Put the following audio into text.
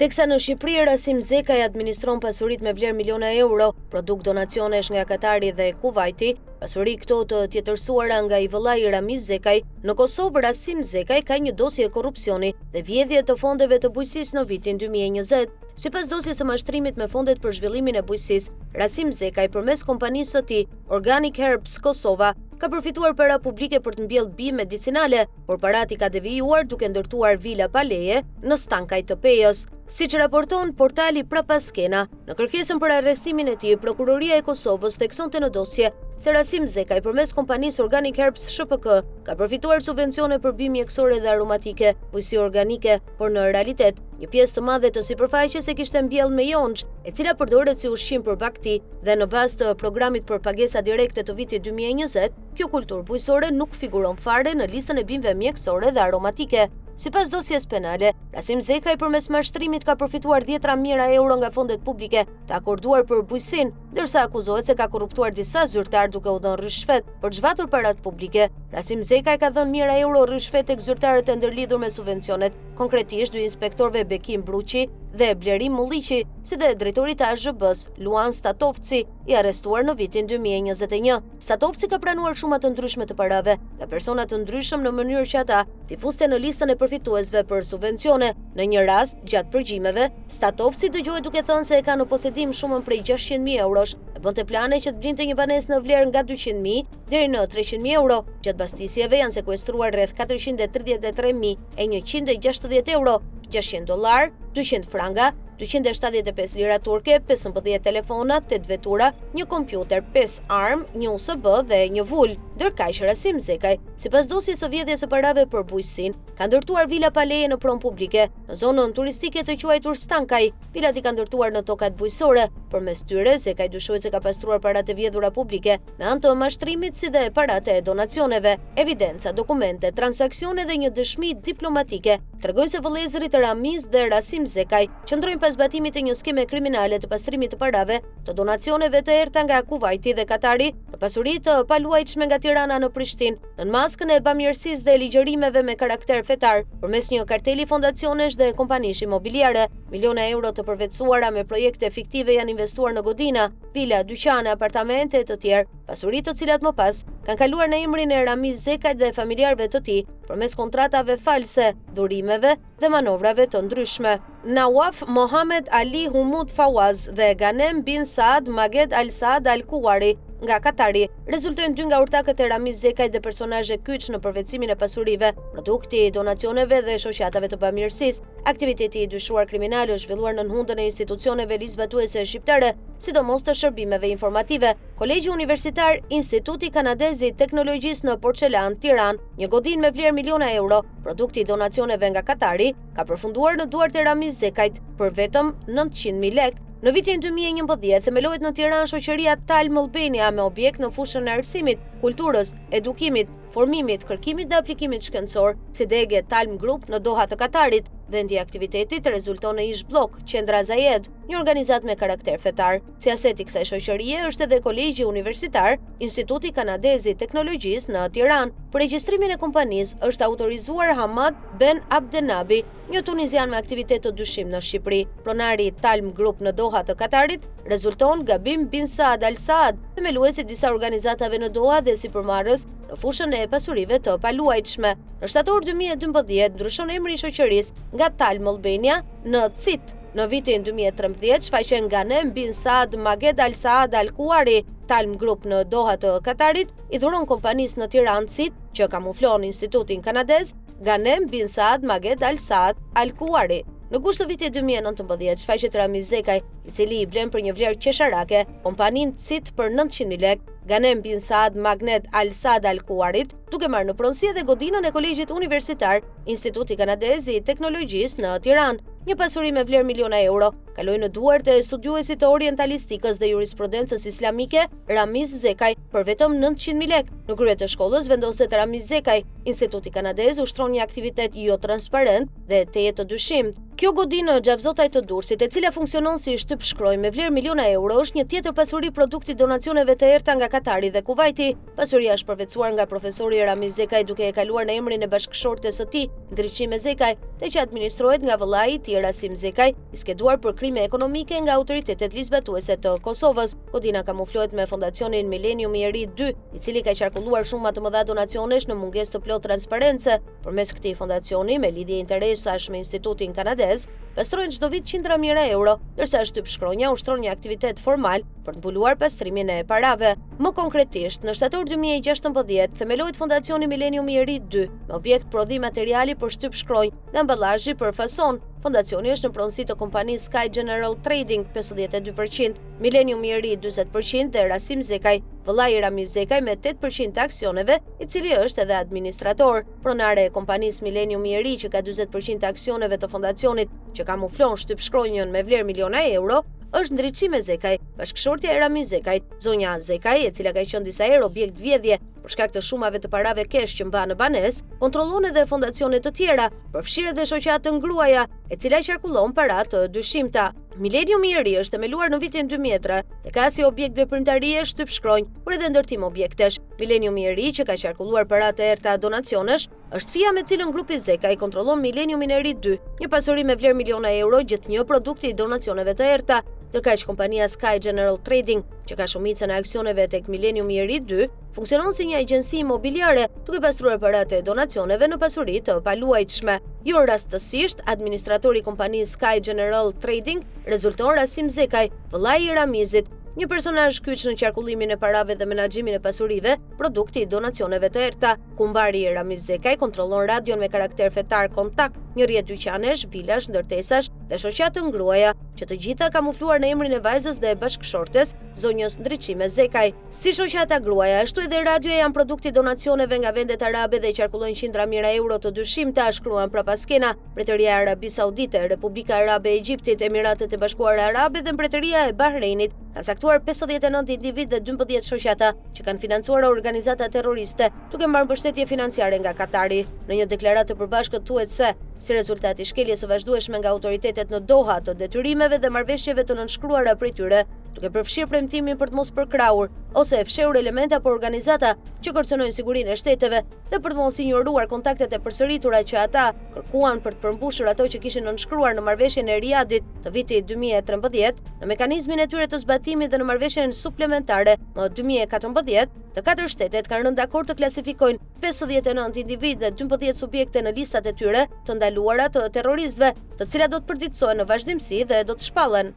Teksa në Shqipëri Rasim Zekaj administron pasurit me vlerë miliona euro, produkt donacionesh nga Katari dhe Kuvajti, pasuri këto të tjetërsuara nga i vëllai Ramiz Zekaj. Në Kosovë Rasim Zekaj ka një dosje korrupsioni dhe vjedhje të fondeve të bujqësisë në vitin 2020. Sipas dosjes së mashtrimit me fondet për zhvillimin e bujqësisë, Rasim Zekaj përmes kompanisë së tij, Organic Herbs Kosova, ka përfituar para publike për të mbjellë bim medicinale, por parat i ka devijuar duke ndërtuar vila pa leje në Stankaj të Pejës. Siç raporton portali Prapaskena, në kërkesën për arrestimin e tij, prokuroria e Kosovës theksonte në dosje se Rasim Zekaj përmes kompanisë Organic Herbs SHPK ka përfituar subvencione për bimë mjekësore dhe aromatike, bujqësi organike, por në realitet një pjesë të madhe të sipërfaqes e kishte mbjellë me jonxh, e cila përdoret si ushqim për bakti, dhe në bazë të programit për pagesa direkte të vitit 2020, kjo kulturë bujqësore nuk figuron fare në listën e bimëve mjekësore dhe aromatike. Sipas dosjes penale, Rasim Zekaj përmes mashtrimit ka përfituar 10 mijëra euro nga fondet publike të akorduar për bujqësinë, ndërsa akuzohet se ka korruptuar disa zyrtar duke u dhënë rishfet për zhvatur parat publike. Rasim Zekaj ka dhënë mijëra euro rishfet tek zyrtarët e ndërlidhur me subvencionet, konkretisht dy inspektorëve Bekim Bruçi dhe Blerim Mulliqi, si dhe drejtorit të AZHB-s, Luan Statovci, i arrestuar në vitin 2021. Statovci ka pranuar shuma të ndryshme të parave nga persona të ndryshëm në mënyrë që ata t'i fuste në listën e përfituesve për subvencione. Në një rast, gjatë përgjimeve, Statovci dëgjohet duke thënë se e ka në posedim shumën prej 600.000 eurosh, e bënte plane që të blinte një banesë në vlerë nga 200.000 deri në 300.000 euro. Gjatë bastisjeve janë sekuestruar rreth 433.160 euro, $600, 200 franga, 275 lira turke, 15 telefona, 8 vetura, një kompjuter, 5 armë, një USB dhe një vul. Ndërkaq Rasim Zekaj, sipas dosjes së vjedhjes së parave për bujqësinë, ka ndërtuar vila pa leje në pronë publike në zonën turistike të quajtur Stankaj. Vilat i ka ndërtuar në tokat bujqësore. Përmes tyre, Zekaj dyshohet se ka pastruar paratë e vjedhura publike me anë të mashtrimit si dhe paratë e donacioneve. Evidenca, dokumente, transaksione dhe një dëshmi diplomatike tregojnë se vëllezërit Ramiz dhe Rasim Zekaj qëndrojnë pas zbatimit të një skeme kriminale të pastrimit të parave të donacioneve të errta nga Kuvajti dhe Katari në pasuri të paluajtshme nga Tirana në Prishtinë, në maskën e bamirësisë dhe ligjërimeve me karakter fetar, përmes një karteli fondacionesh dhe kompanish imobiliare. Miliona euro të përvetësuara me projekte fiktive janë investuar në godina, vila, dyqane, apartamente e të tjerë, pasuri të cilat më pas kanë kaluar në emrin e Ramiz Zekaj dhe familjarëve të tij përmes kontratave false, dhurimeve dhe manovrave të ndryshme. Nawaf Mohamed Ali Humud Fawaz dhe Ganem bin Saad Maged Al Saad Al Kuwari nga Katari rezultojnë dy nga urtakët e Ramiz Zekaj dhe personazhe kyç në përvetësimin e pasurive, produkti i donacioneve dhe shoqatave të bamirësisë. Aktiviteti i dyshuar kriminal është zhvilluar në hundën e institucioneve lizbatuese shqiptare, sidomos të shërbimeve informative. Kolegji Universitar Instituti Kanadez i Teknologjisë në Porçelan, Tiranë, një godinë me vlerë miliona euro, produkti i donacioneve nga Katari, ka përfunduar në duart e Ramiz Zekajt për vetëm 900.000 lekë. Në vitin 2011 themelohet në Tiranë shoqëria Talm Albania me objekt në fushën e arsimit, kulturës, edukimit, formimit, kërkimit dhe aplikimit shkencor, si degë Talm Group në Doha të Katarit. Vendi i aktivitetit rezulton në ish blok, Qendra Zayed, një organizat me karakter fetar. Si aset i kësaj shoqërie është edhe Kolegji Universitar Instituti Kanadez i Teknologjisë në Tiranë. Për regjistrimin e kompanisë është autorizuar Hamad Ben Abdenabi, një tunizian me aktivitet të dyshim në Shqipëri. Pronari i Talm Group në Doha të Katarit rezulton Gabim bin Saad Al Saad, themeluesi disa organizatave në Doha dhe sipërmarrës në fushën e pasurive të paluajtshme. Në shtator 2012 ndryshon emri i shoqërisë nga Talm Albania në CIT. Në vitin 2013 shfaqen Ganem bin Saad Maged Al Saad Al Kuwari. Talm Group në Doha të Katarit i dhuron kompanisë në Tiranë CIT, që kamuflon institutin kanadez, Ganem bin Saad Maged Al Saad Al Kuwari. Në gusht të vitit 2019 shfaqet Ramiz Zekaj, i cili i blen për një vlerë qesharake kompaninë CIT për 900.000 lekë, Ganem bin Saad Maged Al Saad Al Kuwarit, duke marrë në pronësi edhe godinën e Kolegjit Universitar Instituti Kanadez i Teknologjisë në Tiranë. Një pasuri me vlerë miliona euro kaloi në duart e studiuesit të orientalistikës dhe jurisprudencës islamike Ramiz Zekaj për vetëm 900.000 lekë. Në krye të shkollës vendoset Ramiz Zekaj Instituti kanadez ushtron një aktivitet jo transparent dhe të jetë të dyshimt. Kjo godinë gjavzotaj të Durrësit, e cila funksionon si shtyp shkroj me vlerë miliona euro, është një tjetër pasuri produkti donacioneve të errta nga Katari dhe Kuvajti. Pasuria është përvetësuar nga profesori Ramiz Zekaj duke e kaluar në emrin e bashkëshortes së tij, Ndriçime Zekaj, dhe që administrohet nga vëllai i tij Rasim Zekaj, i skeduar për krime ekonomike nga autoritetet lisbatuese të Kosovës. Godina kamuflohet me fondacionin Millennium i Ri 2, i cili ka qarkulluar shumë të mëdha donacionesh në mungesë të plot transparencë. Përmes këtij fondacioni, me lidhje interesash me Institutin kanadez, pastrohen çdo vit qindra mijëra euro, ndërsa shtyp shkronja ushtron një aktivitet formal për të mbuluar pastrimin e parave. Më konkretisht, në shtator 2016 themelohet fondacioni Millennium i Ri 2 me objekt prodhim materiali për shtyp shkronjë dhe amballazhi për fason. Fondacioni është në pronësi të kompanisë Sky General Trading 52%, Millennium i Ri 40% dhe Rasim Zekaj, vëllai i Ramiz Zekaj me 8% të aksioneve, i cili është edhe administrator. Pronare e kompanisë Millennium i Ri që ka 40% të aksioneve të fondacionit që kamuflon shtyp shkronjën me vlerë miliona euro, është Ndriçime Zekaj, bashkëshortja e Ramiz Zekaj, zonja Zekaj, e cila ka qenë disa herë objekt vjedhje për shkak të shumave të parave kesh që mban në banesë, kontrollon edhe fondacione të tjera, përfshirë edhe shoqata të ngruaja, e cila qarkullon para të dyshimta. Millennium i Ri është themeluar në vitin 2003 dhe ka si objekt veprimtarie shtyp shkronjë, por edhe ndërtim objektesh. Millennium i Ri, që ka qarkulluar para të errta donacionesh, është fija me cilën grupi Zekaj kontrollon Millenniumin e Ri 2, një pasuri me vlerë miliona euro gjithë një produkti i donacioneve të errta. Ndërkaq kompania Sky General Trading, që ka shumicën e aksioneve tek Millennium i Ri 2, funksionon si një agjenci imobiliare, duke pastruar paratë e donacioneve në pasuri të paluajtshme. Jo rastësisht, administratori i kompanisë Sky General Trading rezulton Rasim Zekaj, vëllai i Ramizit, një personazh kyç në qarkullimin e parave dhe menaxhimin e pasurive, produkti i donacioneve të errta. Kumbari i Ramiz Zekaj kontrollon radion me karakter fetar Kontakt, një rrjet dyqanesh, vilash, ndërtesash dhe shoqata të ngruaja, që të gjitha kamufluar në emrin e vajzës dhe bashkëshortes, zonjës Ndriçime Zekaj. Si shoqata gruaja, ashtu edhe radioja janë produkti donacioneve nga vendet arabe dhe qarkullojnë qindra mijëra euro të dyshimta, shkruan prapaskena, Mbretëria e Arabi Saudite, Republika Arabe e Egjiptit, Emiratet e Bashkuara Arabe dhe Mbretëria e Bahreinit kanë saktuar 59 individ dhe 12 shoqata që kanë financuar organizata terroriste, duke marrë mbështetje financiare nga Katari. Në një deklaratë të përbashkët thuhet se, si rezultat i shkeljes së vazhdueshme nga autoritetet në Doha të detyrimeve dhe marrëveshjeve të nënshkruara prej tyre, duke përfshirë premtimin për të mos përkrahur ose e fshehur elementa apo organizata që kërcënojnë sigurinë e shteteve dhe për të mos injoruar kontaktet e përsëritura që ata kërkuan për të përmbushur ato që kishin nënshkruar në marrëveshjen e Riyadit të vitit 2013, në mekanizmin e tyre të zbatimit dhe në marrëveshjen suplementare më 2014, të 4 shtetet kanë rënë dakord të klasifikojnë 59 individ dhe 12 subjekte në listat e tyre të ndaluara të terroristëve, të cilat do të përditësohen në vazhdimsi dhe do të shpallen.